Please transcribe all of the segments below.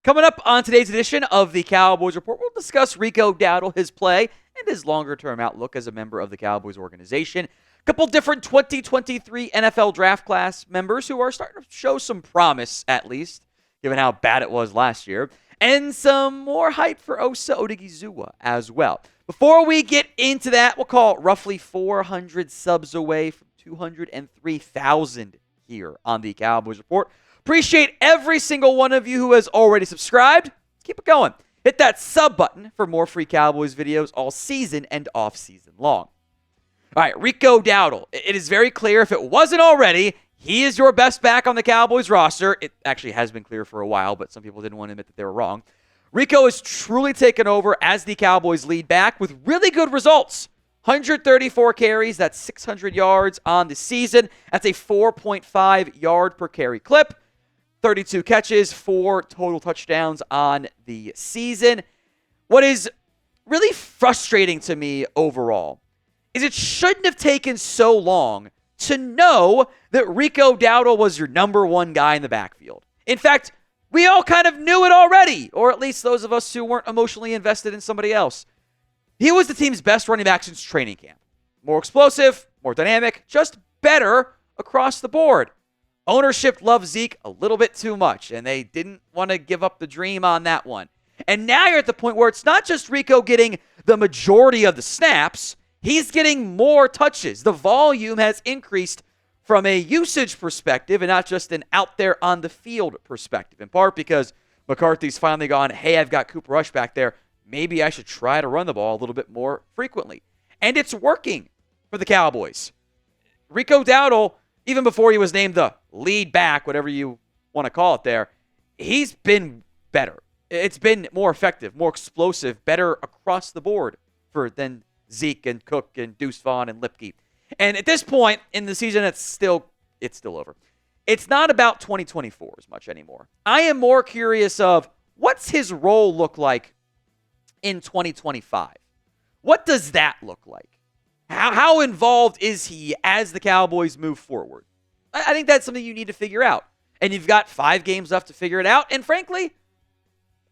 Coming up on today's edition of the Cowboys Report, we'll discuss Rico Dowdle, his play, and his longer-term outlook as a member of the Cowboys organization. A couple different 2023 NFL Draft class members who are starting to show some promise, at least, given how bad it was last year. And some more hype for Osa Odighizuwa as well. Before we get into that, we'll call it roughly 400 subs away from 203,000 here on the Cowboys Report. Appreciate every single one of you who has already subscribed. Let's keep it going. Hit that sub button for more free Cowboys videos all season and off-season long. All right, Rico Dowdle. It is very clear, if it wasn't already, he is your best back on the Cowboys roster. It actually has been clear for a while, but some people didn't want to admit that they were wrong. Rico has truly taken over as the Cowboys lead back with really good results. 134 carries, that's 600 yards on the season. That's a 4.5 yard per carry clip. 32 catches, 4 total touchdowns on the season. What is really frustrating to me overall is it shouldn't have taken so long to know that Rico Dowdle was your number one guy in the backfield. In fact, we all kind of knew it already, or at least those of us who weren't emotionally invested in somebody else. He was the team's best running back since training camp. More explosive, more dynamic, just better across the board. Ownership loved Zeke a little bit too much, and they didn't want to give up the dream on that one. And now you're at the point where it's not just Rico getting the majority of the snaps, he's getting more touches. The volume has increased from a usage perspective and not just an out there on the field perspective, in part because McCarthy's finally gone, hey, I've got Cooper Rush back there. Maybe I should try to run the ball a little bit more frequently. And it's working for the Cowboys. Rico Dowdle, even before he was named the lead back, whatever you want to call it there, he's been better. It's been more effective, more explosive, better across the board than Zeke and Cook and Deuce Vaughn and Lipke. And at this point in the season, it's still over. It's not about 2024 as much anymore. I am more curious of what's his role look like in 2025. What does that look like? How involved is he as the Cowboys move forward? I think that's something you need to figure out. And you've got 5 games left to figure it out. And frankly,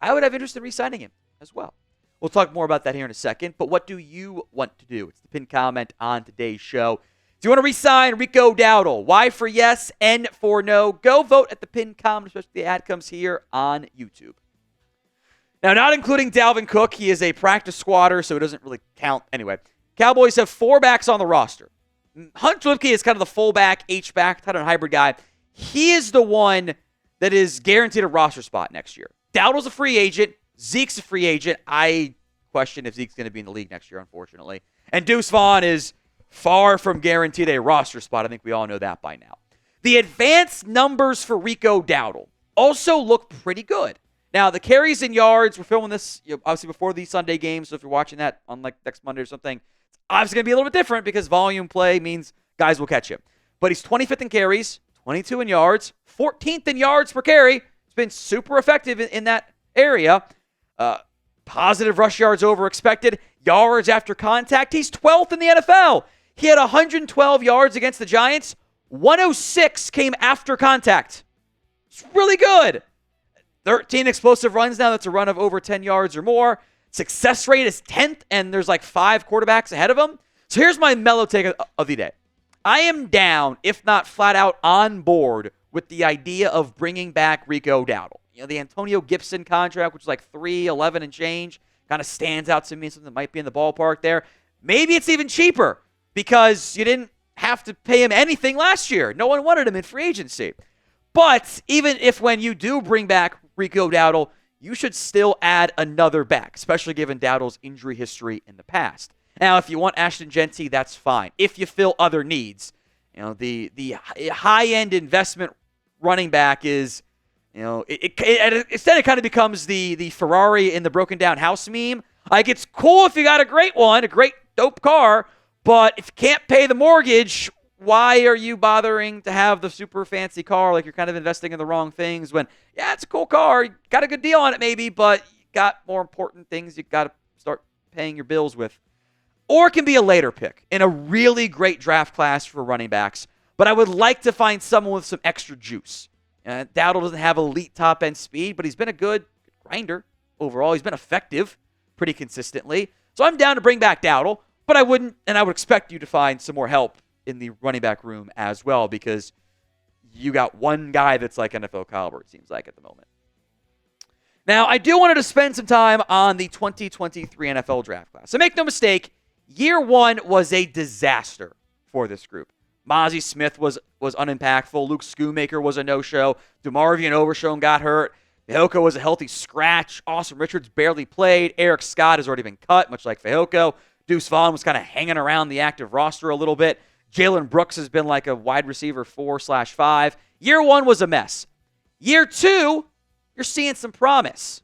I would have interest in re-signing him as well. We'll talk more about that here in a second. But what do you want to do? It's the pinned comment on today's show. Do you want to re-sign Rico Dowdle? Y for yes, N for no. Go vote at the pinned comment, especially if the ad comes here on YouTube. Now, not including Dalvin Cook, he is a practice squatter, so it doesn't really count anyway. Cowboys have 4 backs on the roster. Hunter Lipke is kind of the fullback, H-back, kind of a hybrid guy. He is the one that is guaranteed a roster spot next year. Dowdle's a free agent. Zeke's a free agent. I question if Zeke's going to be in the league next year, unfortunately. And Deuce Vaughn is far from guaranteed a roster spot. I think we all know that by now. The advanced numbers for Rico Dowdle also look pretty good. Now, the carries and yards, we're filming this obviously before the Sunday games, so if you're watching that on like next Monday or something, it's obviously going to be a little bit different because volume play means guys will catch him. But he's 25th in carries, 22 in yards, 14th in yards per carry. It's been super effective in that area. Positive rush yards over expected. Yards after contact, he's 12th in the NFL. He had 112 yards against the Giants. 106 came after contact. It's really good. 13 explosive runs now. That's a run of over 10 yards or more. Success rate is 10th, and there's like 5 quarterbacks ahead of him. So here's my mellow take of the day. I am down, if not flat out on board, with the idea of bringing back Rico Dowdle. You know, the Antonio Gibson contract, which is like $3.11 and change, kind of stands out to me, something that might be in the ballpark there. Maybe it's even cheaper because you didn't have to pay him anything last year. No one wanted him in free agency. But even if when you do bring back Rico Dowdle, you should still add another back, especially given Dowdle's injury history in the past. Now, if you want Ashton Genty, that's fine. If you fill other needs, you know, the high-end investment running back is, you know, instead it kind of becomes the Ferrari in the broken down house meme. Like, it's cool if you got a great one, a great dope car, but if you can't pay the mortgage, why are you bothering to have the super fancy car? Like, you're kind of investing in the wrong things when, yeah, it's a cool car. You got a good deal on it maybe, but you got more important things you got to start paying your bills with. Or it can be a later pick in a really great draft class for running backs. But I would like to find someone with some extra juice. Dowdle doesn't have elite top-end speed, but he's been a good grinder overall. He's been effective pretty consistently. So I'm down to bring back Dowdle, but I would expect you to find some more help in the running back room as well, because you got one guy that's like NFL caliber, it seems like, at the moment. Now, I do want to spend some time on the 2023 NFL Draft class. So make no mistake, year one was a disaster for this group. Mazi Smith was unimpactful. Luke Schoonmaker was a no-show. DeMarvion Overshown got hurt. Fehoko was a healthy scratch. Austin Richards barely played. Eric Scott has already been cut, much like Fehoko. Deuce Vaughn was kind of hanging around the active roster a little bit. Jalen Brooks has been like a wide receiver 4/5. Year one was a mess. Year two, you're seeing some promise.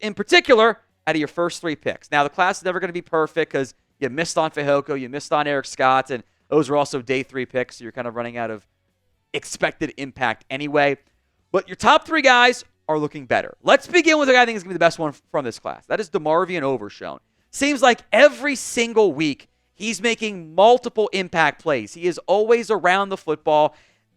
In particular, out of your first three picks. Now, the class is never going to be perfect because you missed on Fehoko, you missed on Eric Scott, and those were also day three picks, so you're kind of running out of expected impact anyway. But your top three guys are looking better. Let's begin with the guy I think is going to be the best one from this class. That is DeMarvion Overshown. Seems like every single week he's making multiple impact plays. He is always around the football.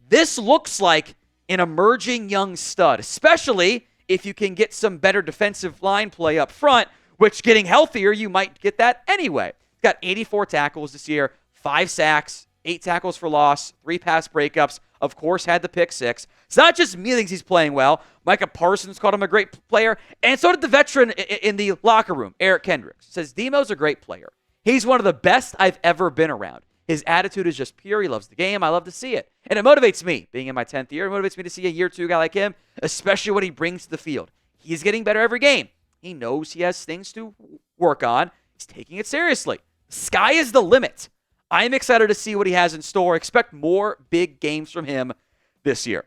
This looks like an emerging young stud, especially if you can get some better defensive line play up front, which getting healthier, you might get that anyway. He's got 84 tackles this year, 5 sacks, 8 tackles for loss, 3 pass breakups, of course, had the pick 6. It's not just me that thinks he's playing well. Micah Parsons called him a great player, and so did the veteran in the locker room, Eric Kendricks. Says Demo's a great player. He's one of the best I've ever been around. His attitude is just pure. He loves the game. I love to see it. And it motivates me. Being in my 10th year, it motivates me to see a year two guy like him, especially what he brings to the field. He's getting better every game. He knows he has things to work on. He's taking it seriously. The sky is the limit. I'm excited to see what he has in store. Expect more big games from him this year.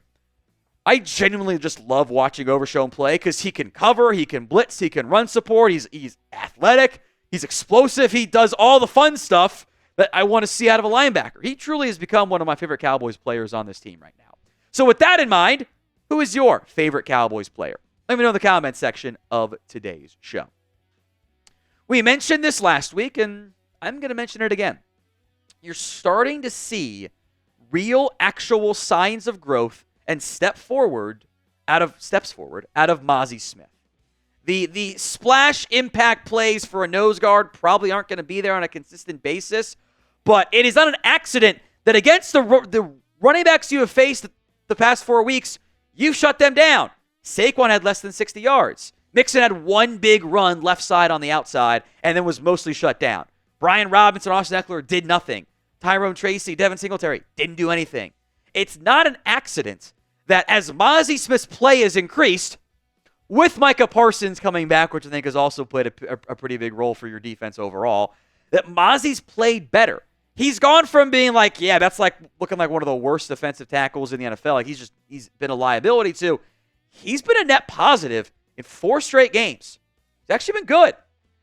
I genuinely just love watching Overshown play because he can cover, he can blitz, he can run support. He's athletic, he's explosive, he does all the fun stuff that I want to see out of a linebacker. He truly has become one of my favorite Cowboys players on this team right now. So with that in mind, who is your favorite Cowboys player? Let me know in the comment section of today's show. We mentioned this last week, and I'm going to mention it again. You're starting to see real, actual signs of growth and steps forward out of Mazi Smith. The splash impact plays for a nose guard probably aren't going to be there on a consistent basis, but it is not an accident that against the running backs you have faced the past 4 weeks, you've shut them down. Saquon had less than 60 yards. Mixon had one big run left side on the outside and then was mostly shut down. Brian Robinson, Austin Eckler did nothing. Tyrone Tracy, Devin Singletary didn't do anything. It's not an accident that as Mazi Smith's play has increased, with Micah Parsons coming back, which I think has also played a pretty big role for your defense overall, that Mazi's played better. He's gone from being like, yeah, that's like looking like one of the worst defensive tackles in the NFL. Like he's been a liability to. He's been a net positive in 4 straight games. He's actually been good.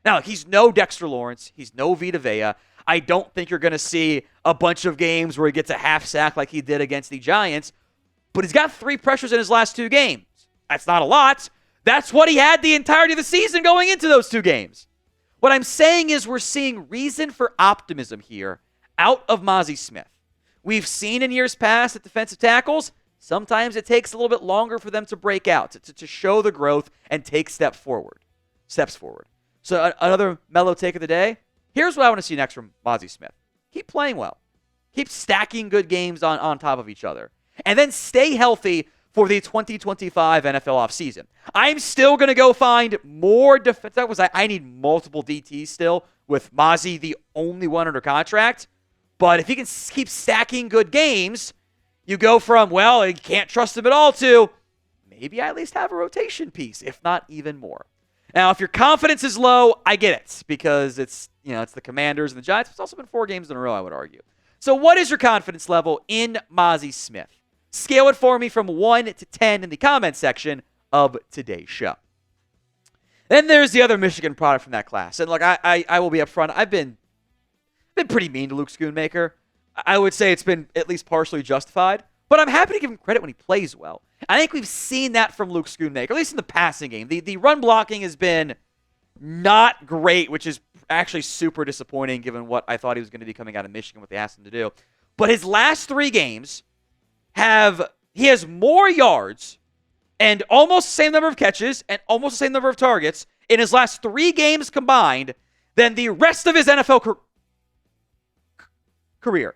Now, he's no Dexter Lawrence. He's no Vita Vea. I don't think you're going to see a bunch of games where he gets a half sack like he did against the Giants, but he's got 3 pressures in his last 2 games. That's not a lot. That's what he had the entirety of the season going into those 2 games. What I'm saying is we're seeing reason for optimism here out of Mazi Smith. We've seen in years past that defensive tackles, sometimes it takes a little bit longer for them to break out, to show the growth and take steps forward. So another mellow take of the day. Here's what I want to see next from Mazi Smith. Keep playing well. Keep stacking good games on top of each other. And then stay healthy for the 2025 NFL offseason. I'm still going to go find more defense. I need multiple DTs still with Mazi, the only one under contract. But if he can keep stacking good games, you go from, well, you can't trust him at all to maybe I at least have a rotation piece, if not even more. Now, if your confidence is low, I get it because it's the Commanders and the Giants. It's also been 4 games in a row, I would argue. So what is your confidence level in Mazi Smith? Scale it for me from 1 to 10 in the comment section of today's show. Then there's the other Michigan product from that class. And look, I will be upfront. I've been pretty mean to Luke Schoonmaker. I would say it's been at least partially justified. But I'm happy to give him credit when he plays well. I think we've seen that from Luke Schoonmaker, at least in the passing game. The run blocking has been not great, which is actually super disappointing given what I thought he was going to be coming out of Michigan, what they asked him to do. But his last 3 games he has more yards and almost the same number of catches and almost the same number of targets in his last 3 games combined than the rest of his NFL career.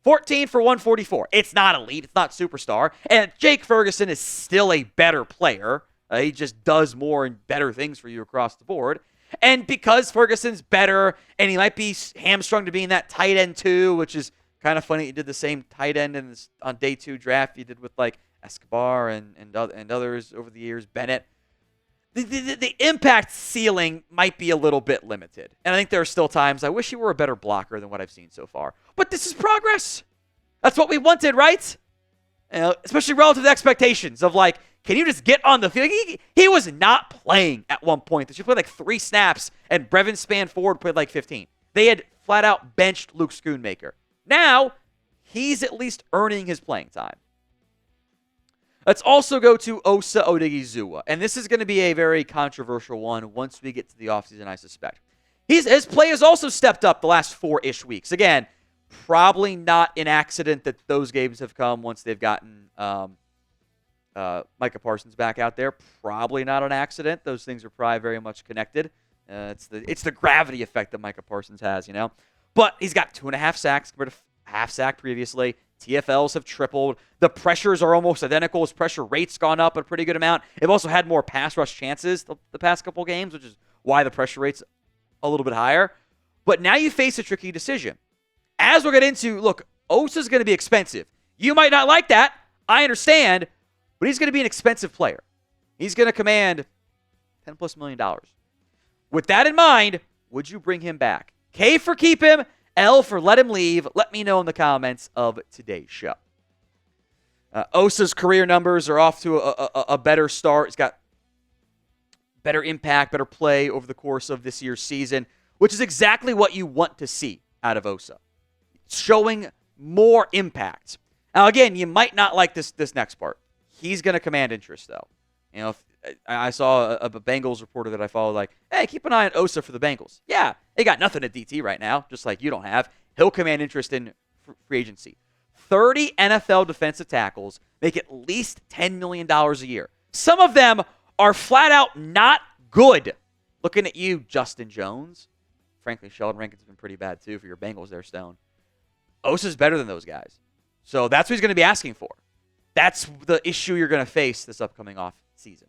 14 for 144. It's not elite. It's not superstar. And Jake Ferguson is still a better player. He just does more and better things for you across the board. And because Ferguson's better, and he might be hamstrung to being that tight end too, which is kind of funny. He did the same tight end on day 2 draft he did with like Escobar and others over the years, Bennett. The impact ceiling might be a little bit limited. And I think there are still times I wish he were a better blocker than what I've seen so far. But this is progress. That's what we wanted, right? Especially relative to expectations of like, can you just get on the field? He was not playing at one point. She played like 3 snaps, and Brevin Spann-Ford played like 15. They had flat out benched Luke Schoonmaker. Now, he's at least earning his playing time. Let's also go to Osa Odighizuwa, and this is going to be a very controversial one once we get to the offseason, I suspect. His play has also stepped up the last 4-ish weeks. Again, probably not an accident that those games have come once they've gotten Micah Parsons back out there. Probably not an accident. Those things are probably very much connected. It's the gravity effect that Micah Parsons has, you know. But he's got 2.5 sacks compared to half sack previously. TFLs have tripled. The pressures are almost identical. His pressure rate's gone up a pretty good amount. They've also had more pass rush chances the past couple games, which is why the pressure rate's a little bit higher. But now you face a tricky decision. As we'll get into, look, Osa's going to be expensive. You might not like that. I understand. But he's going to be an expensive player. He's going to command $10+ million. With that in mind, would you bring him back? K for keep him, L for let him leave. Let me know in the comments of today's show. Osa's career numbers are off to a better start. He's got better impact, better play over the course of this year's season, which is exactly what you want to see out of Osa. Showing more impact. Now, again, you might not like this next part. He's going to command interest, though. You know, I saw a Bengals reporter that I follow like, hey, keep an eye on Osa for the Bengals. Yeah, they got nothing at DT right now, just like you don't have. He'll command interest in free agency. 30 NFL defensive tackles make at least $10 million a year. Some of them are flat out not good. Looking at you, Justin Jones. Frankly, Sheldon Rankin's been pretty bad, too, for your Bengals there, Stone. Osa's better than those guys. So that's what he's going to be asking for. That's the issue you're going to face this upcoming off season.